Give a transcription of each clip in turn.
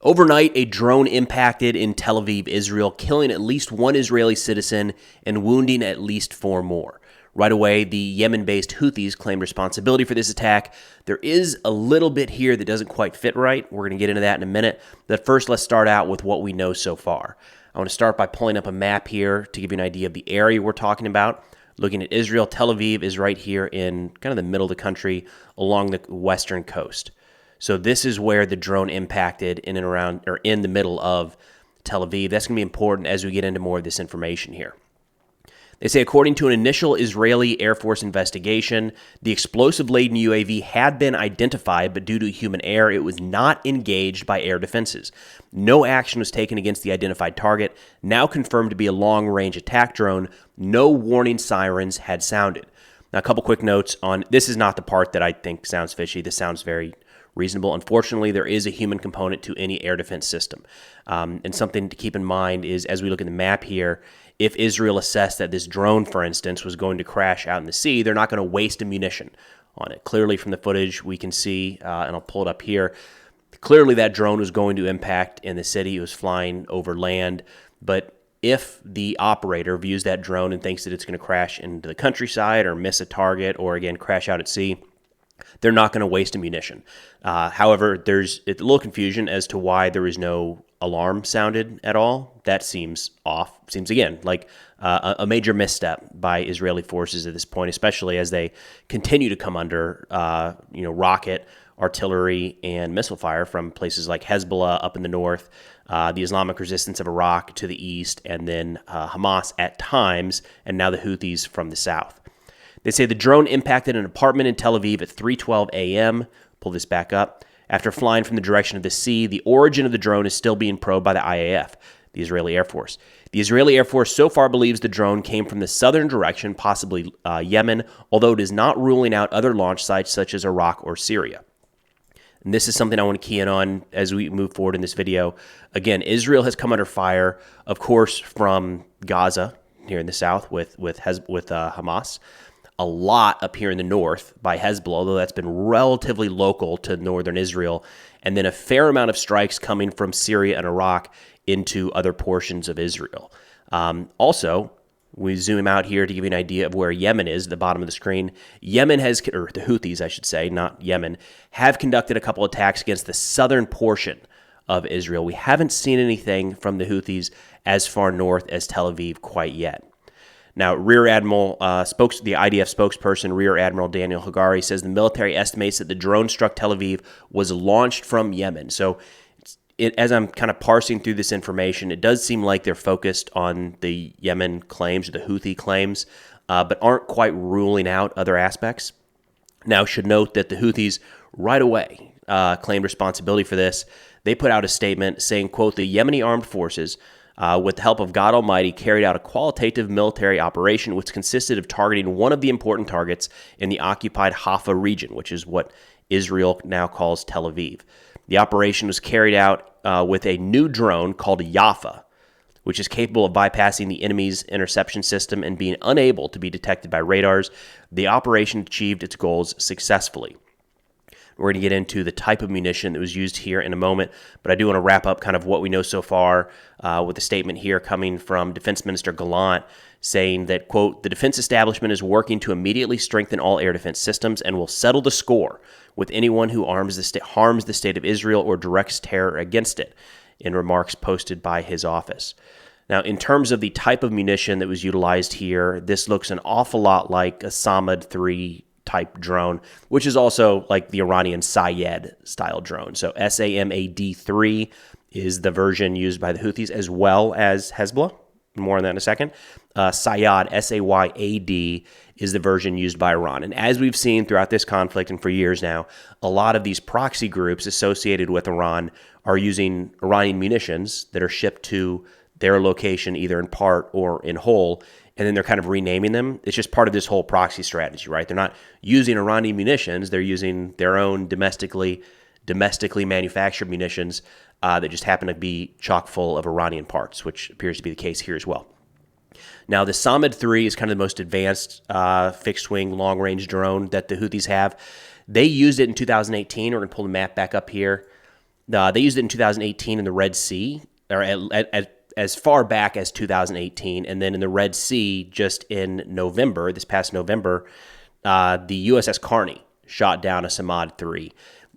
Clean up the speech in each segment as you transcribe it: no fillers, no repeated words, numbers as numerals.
Overnight, a drone impacted in Tel Aviv, Israel, killing at least one Israeli citizen and wounding at least four more. Right away, the Yemen-based Houthis claimed responsibility for this attack. There is a little bit here that doesn't quite fit right. We're going to get into that in a minute. But first, let's start out with what we know so far. I want to start by pulling up a map here to give you an idea of the area we're talking about. Looking at Israel, Tel Aviv is right here in kind of the middle of the country along the western coast. So this is where the drone impacted in and around, or in the middle of Tel Aviv. That's going to be important as we get into more of this information here. They say, according to an initial Israeli Air Force investigation, the explosive-laden UAV had been identified, but due to human error, it was not engaged by air defenses. No action was taken against the identified target, now confirmed to be a long-range attack drone. No warning sirens had sounded. Now, a couple quick notes on, this is not the part that I think sounds fishy. This sounds very reasonable. Unfortunately, there is a human component to any air defense system. And something to keep in mind is, as we look at the map here, if Israel assessed that this drone, for instance, was going to crash out in the sea, they're not going to waste a munition on it. Clearly, from the footage, we can see, and I'll pull it up here, clearly that drone was going to impact in the city. It was flying over land. But if the operator views that drone and thinks that it's going to crash into the countryside or miss a target or, again, crash out at sea, they're not going to waste a munition. However, there's a little confusion as to why there is no alarm sounded at all. That seems off. Seems, again, like a major misstep by Israeli forces at this point, especially as they continue to come under rocket, artillery, and missile fire from places like Hezbollah up in the north, the Islamic Resistance of Iraq to the east, and then Hamas at times, and now the Houthis from the south. They say the drone impacted an apartment in Tel Aviv at 3:12 a.m. Pull this back up. After flying from the direction of the sea, the origin of the drone is still being probed by the IAF, the Israeli Air Force. The Israeli Air Force so far believes the drone came from the southern direction, possibly Yemen, although it is not ruling out other launch sites such as Iraq or Syria. And this is something I want to key in on as we move forward in this video. Again, Israel has come under fire, of course, from Gaza here in the south with Hamas. A lot up here in the north by Hezbollah, although that's been relatively local to northern Israel, and then a fair amount of strikes coming from Syria and Iraq into other portions of Israel. Also, we zoom out here to give you an idea of where Yemen is at the bottom of the screen. Yemen has, or the Houthis, I should say, not Yemen, have conducted a couple attacks against the southern portion of Israel. We haven't seen anything from the Houthis as far north as Tel Aviv quite yet. Now, Rear Admiral, the IDF spokesperson, Rear Admiral Daniel Hagari, says the military estimates that the drone struck Tel Aviv was launched from Yemen. So as I'm kind of parsing through this information, it does seem like they're focused on the Yemen claims, or the Houthi claims, but aren't quite ruling out other aspects. Now, should note that the Houthis right away claimed responsibility for this. They put out a statement saying, quote, the Yemeni armed forces, with the help of God Almighty, carried out a qualitative military operation which consisted of targeting one of the important targets in the occupied Haifa region, which is what Israel now calls Tel Aviv. The operation was carried out with a new drone called Yafa, which is capable of bypassing the enemy's interception system and being unable to be detected by radars. The operation achieved its goals successfully. We're going to get into the type of munition that was used here in a moment, but I do want to wrap up kind of what we know so far with a statement here coming from Defense Minister Gallant saying that, quote, the defense establishment is working to immediately strengthen all air defense systems and will settle the score with anyone who harms the state of Israel or directs terror against it, in remarks posted by his office. Now, in terms of the type of munition that was utilized here, this looks an awful lot like a Samad 3 type drone, which is also like the Iranian Sayed style drone. So SAMAD-3 is the version used by the Houthis as well as Hezbollah. More on that in a second. Sayad, S-A-Y-A-D, is the version used by Iran. And as we've seen throughout this conflict and for years now, a lot of these proxy groups associated with Iran are using Iranian munitions that are shipped to their location either in part or in whole, and then they're kind of renaming them. It's just part of this whole proxy strategy, right? They're not using Iranian munitions. They're using their own domestically manufactured munitions that just happen to be chock full of Iranian parts, which appears to be the case here as well. Now, the Samad 3 is kind of the most advanced fixed-wing long-range drone that the Houthis have. They used it in 2018. We're going to pull the map back up here. They used it in 2018 in the Red Sea, or as far back as 2018, and then in the Red Sea just in November, this past November, the USS Carney shot down a Samad 3.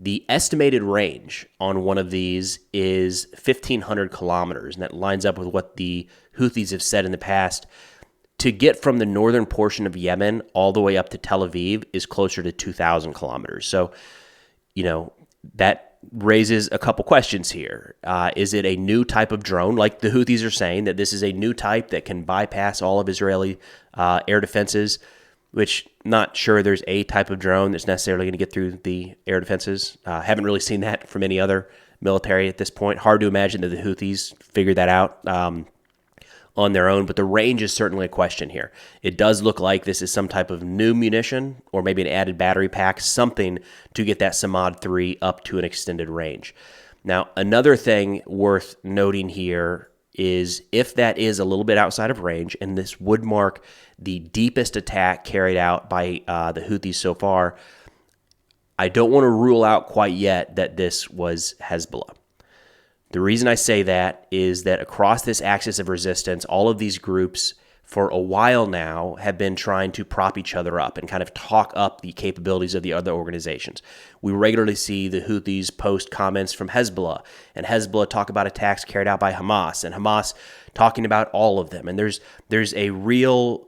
The estimated range on one of these is 1,500 kilometers, and that lines up with what the Houthis have said in the past. To get from the northern portion of Yemen all the way up to Tel Aviv is closer to 2,000 kilometers. So, that raises a couple questions here. Is it a new type of drone, like the Houthis are saying, that this is a new type that can bypass all of Israeli air defenses, which not sure there's a type of drone that's necessarily going to get through the air defenses. Haven't really seen that from any other military at this point. Hard to imagine that the Houthis figured that out on their own, but the range is certainly a question here. It does look like this is some type of new munition or maybe an added battery pack, something to get that Samad 3 up to an extended range. Now, another thing worth noting here is if that is a little bit outside of range, and this would mark the deepest attack carried out by the Houthis so far, I don't want to rule out quite yet that this was Hezbollah. The reason I say that is that across this axis of resistance, all of these groups for a while now have been trying to prop each other up and kind of talk up the capabilities of the other organizations. We regularly see the Houthis post comments from Hezbollah, and Hezbollah talk about attacks carried out by Hamas, and Hamas talking about all of them. And there's been a real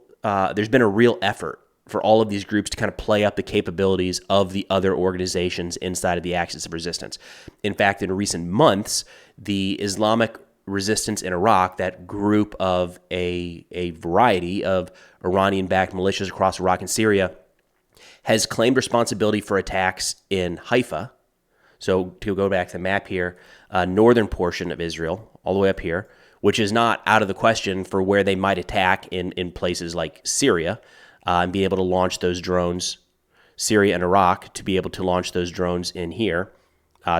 effort for all of these groups to kind of play up the capabilities of the other organizations inside of the axis of resistance. In fact, in recent months, the Islamic resistance in Iraq, that group of a variety of Iranian-backed militias across Iraq and Syria, has claimed responsibility for attacks in Haifa. So to go back to the map here, northern portion of Israel, all the way up here, which is not out of the question for where they might attack in places like Syria, and be able to launch those drones, Syria and Iraq, to be able to launch those drones in here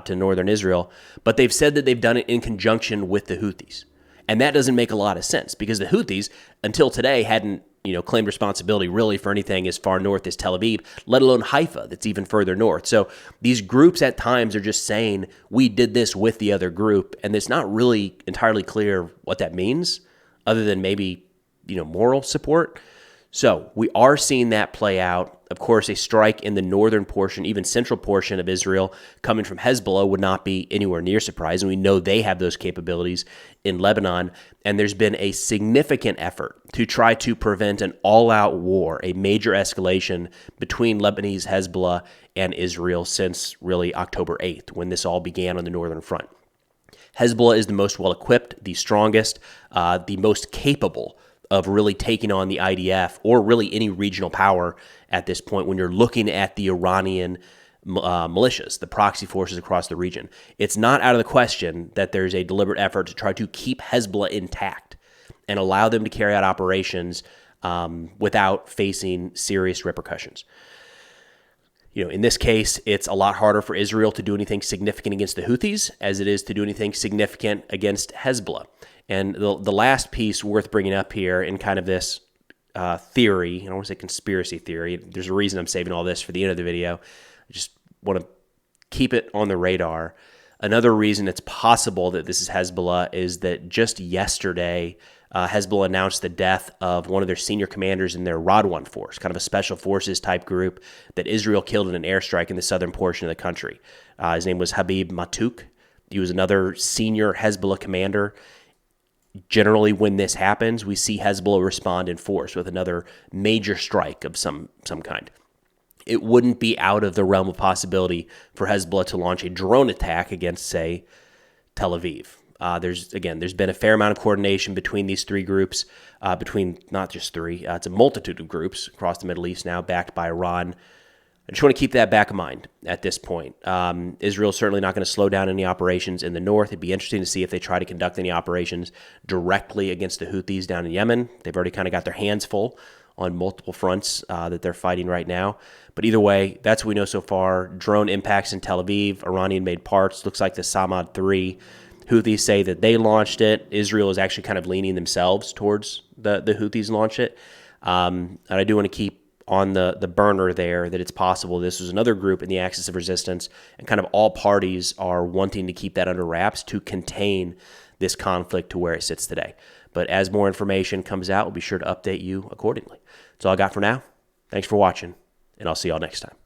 to northern Israel. But they've said that they've done it in conjunction with the Houthis. And that doesn't make a lot of sense because the Houthis, until today, hadn't claimed responsibility really for anything as far north as Tel Aviv, let alone Haifa, that's even further north. So these groups at times are just saying, we did this with the other group, and it's not really entirely clear what that means, other than maybe, moral support. So we are seeing that play out. Of course, a strike in the northern portion, even central portion of Israel coming from Hezbollah would not be anywhere near surprising. We know they have those capabilities in Lebanon, and there's been a significant effort to try to prevent an all-out war, a major escalation between Lebanese Hezbollah and Israel since really October 8th, when this all began on the northern front. Hezbollah is the most well-equipped, the strongest, the most capable of really taking on the IDF or really any regional power at this point when you're looking at the Iranian militias, the proxy forces across the region. It's not out of the question that there's a deliberate effort to try to keep Hezbollah intact and allow them to carry out operations without facing serious repercussions. In this case, it's a lot harder for Israel to do anything significant against the Houthis as it is to do anything significant against Hezbollah. And the last piece worth bringing up here in kind of this theory, I don't want to say conspiracy theory, there's a reason I'm saving all this for the end of the video. I just want to keep it on the radar. Another reason it's possible that this is Hezbollah is that just yesterday, Hezbollah announced the death of one of their senior commanders in their Radwan force, kind of a special forces type group that Israel killed in an airstrike in the southern portion of the country. His name was Habib Matuk. He was another senior Hezbollah commander. Generally, when this happens, we see Hezbollah respond in force with another major strike of some kind. It wouldn't be out of the realm of possibility for Hezbollah to launch a drone attack against, say, Tel Aviv. There's been a fair amount of coordination between these three groups, between not just three, it's a multitude of groups across the Middle East now backed by Iran. I just want to keep that back of mind at this point. Israel's certainly not going to slow down any operations in the north. It'd be interesting to see if they try to conduct any operations directly against the Houthis down in Yemen. They've already kind of got their hands full on multiple fronts that they're fighting right now. But either way, that's what we know so far. Drone impacts in Tel Aviv, Iranian-made parts. Looks like the Samad 3. Houthis say that they launched it. Israel is actually kind of leaning themselves towards the Houthis launch it. And I do want to keep on the burner there that it's possible this was another group in the axis of resistance, and kind of all parties are wanting to keep that under wraps to contain this conflict to where it sits today. But as more information comes out, we'll be sure to update you accordingly. That's all I got for now. Thanks for watching, and I'll see y'all next time.